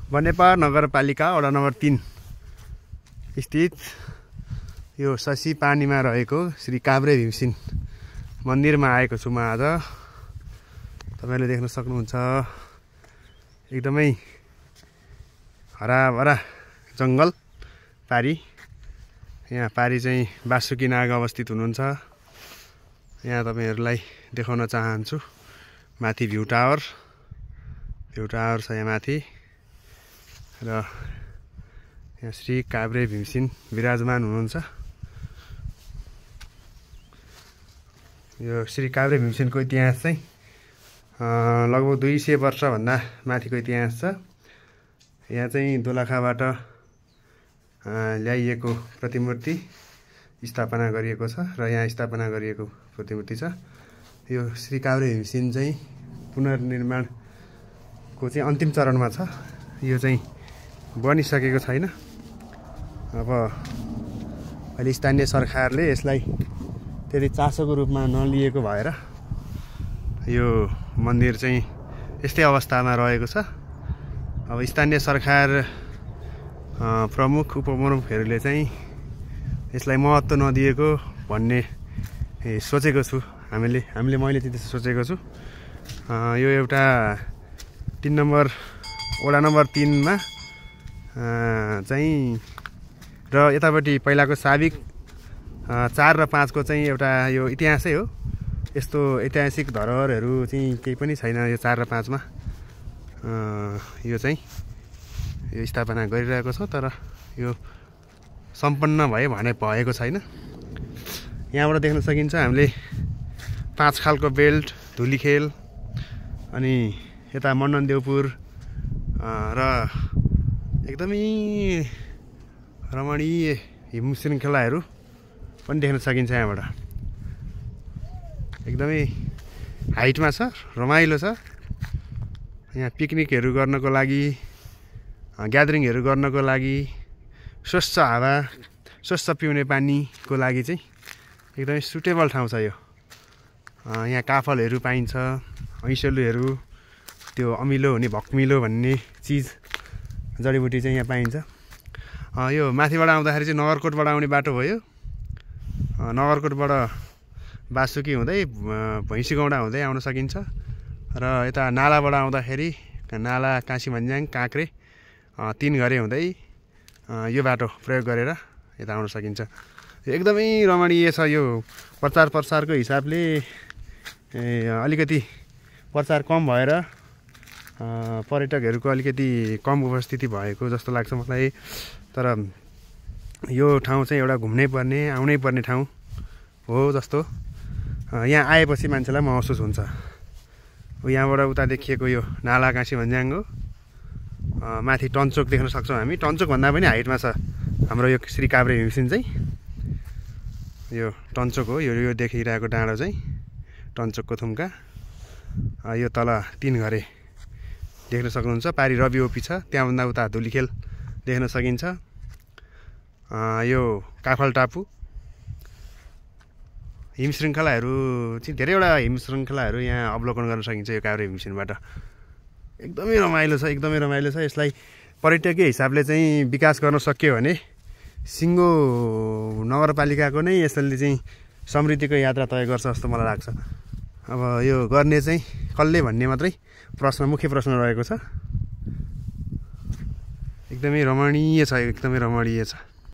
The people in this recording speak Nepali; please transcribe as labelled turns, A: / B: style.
A: बनेपा नगरपालिका वडा नम्बर 3 स्थित यो शशी पानीमा रहेको श्री काभ्रे भीमसेन मन्दिरमा आएको छु म आज। तपाईले देख्न सक्नुहुन्छ एकदमै हराभरा जंगल पारी। यहाँ पारी चाहिँ बासुकी नाग अवस्थित हुनुहुन्छ। यहाँ तपाईहरुलाई देखाउन चाहन्छु माथि भ्यू टावर छ यहाँ माथि र यहाँ श्री काभ्रे भीमसेन विराजमान हुनुहुन्छ। यो श्री काभ्रे भीमसेनको इतिहास चाहिँ लगभग 200 वर्ष भन्दा माथिको इतिहास छ। यहाँ चाहिँ दोलखाबाट ल्याइएको प्रतिमूर्ति स्थापना गरिएको छ र यहाँ स्थापना गरिएको प्रतिमूर्ति छ। यो श्री काभ्रे भीमसेन चाहिँ पुनर्निर्माणको चाहिँ अन्तिम चरणमा छ। यो चाहिँ बनिसकेको छैन। अब अहिले स्थानीय सरकारले यसलाई त्यति चासोको रूपमा नलिएको भएर यो मन्दिर चाहिँ यस्तै अवस्थामा रहेको छ। अब स्थानीय सरकार प्रमुख उपप्रमुखहरूले चाहिँ यसलाई महत्त्व नदिएको भन्ने सोचेको छु। मैले चाहिँ त्यसो सोचेको छु। यो एउटा 3 नम्बर वडा नम्बर 3 मा चाहिँ र यतापट्टि पहिलाको साबिक 4 र 5 को चाहिँ एउटा यो इतिहासै हो। यस्तो ऐतिहासिक धरोहरहरू चाहिँ केही पनि छैन यो 4 र 5 मा। यो चाहिँ यो स्थापना गरिरहेको छ तर यो सम्पन्न भएको छैन। यहाँबाट देख्न सकिन्छ हामीले 5 खालको बेल्ट धुलीखेल अनि यता मण्डनदेवपुर र एकदमै रमणीय हिम श्रृङ्खलाहरू पनि देख्न सकिन्छ। यहाँबाट एकदमै हाइटमा छ, रमाइलो छ। यहाँ पिकनिकहरू गर्नको लागि ग्यादरिङहरू गर्नको लागि स्वच्छ हावा स्वच्छ पिउने पानीको लागि चाहिँ एकदमै सुटेबल ठाउँ छ यो। यहाँ काफलहरू पाइन्छ, ऐसलुहरू, त्यो अमिलो हुने भक्मिलो भन्ने चिज जडीबुटी चाहिँ यहाँ पाइन्छ। यो माथिबाट आउँदाखेरि चाहिँ नगरकोटबाट आउने बाटो भयो। नगरकोटबाट बासुकी हुँदै भैँसीगौडा हुँदै आउन सकिन्छ र यता नालाबाट आउँदाखेरि नाला काँसी भन्ज्याङ काँक्रे 3 घरे हुँदै यो बाटो प्रयोग गरेर यता आउन सकिन्छ। एकदमै रमणीय छ। यो प्रचार प्रसारको हिसाबले अलिकति प्रचार कम भएर पर्यटकहरूको अलिकति कम उपस्थिति भएको जस्तो लाग्छ मलाई। तर यो ठाउँ चाहिँ एउटा घुम्नै पर्ने आउनै पर्ने ठाउँ हो जस्तो यहाँ आएपछि मान्छेलाई महसुस हुन्छ। यहाँबाट उता देखिएको यो नाला काँसी भन्ज्याङ हो। माथि टन्चोक देख्न सक्छौँ हामी। टन्चोक भन्दा पनि हाइटमा छ हाम्रो यो श्री काभ्रे भीमसेन चाहिँ। यो टन्चोक हो। यो देखिरहेको डाँडो चाहिँ टन्चोकको थुम्का। यो तल 3 घरे देख्न सक्नुहुन्छ। पारी रबिओपी छ। त्यहाँभन्दा उता धुलीखेल देख्न सकिन्छ। यो काफल टापु हिम श्रृङ्खलाहरू चाहिँ धेरैवटा हिम श्रृङ्खलाहरू यहाँ अवलोकन गर्न सकिन्छ यो काभ्रे भीमसेनबाट। एकदमै रमाइलो छ, एकदमै रमाइलो छ। यसलाई पर्यटकीय हिसाबले चाहिँ विकास गर्न सक्यो भने सिङ्गो नगरपालिकाको नै यसले चाहिँ समृद्धिको यात्रा तय गर्छ जस्तो मलाई लाग्छ। अब यो गर्ने चाहिँ कसले भन्ने मात्रै मुख्य प्रश्न रहेको छ। एकदमै रमणीय छ, एकदमै रमणीय छ।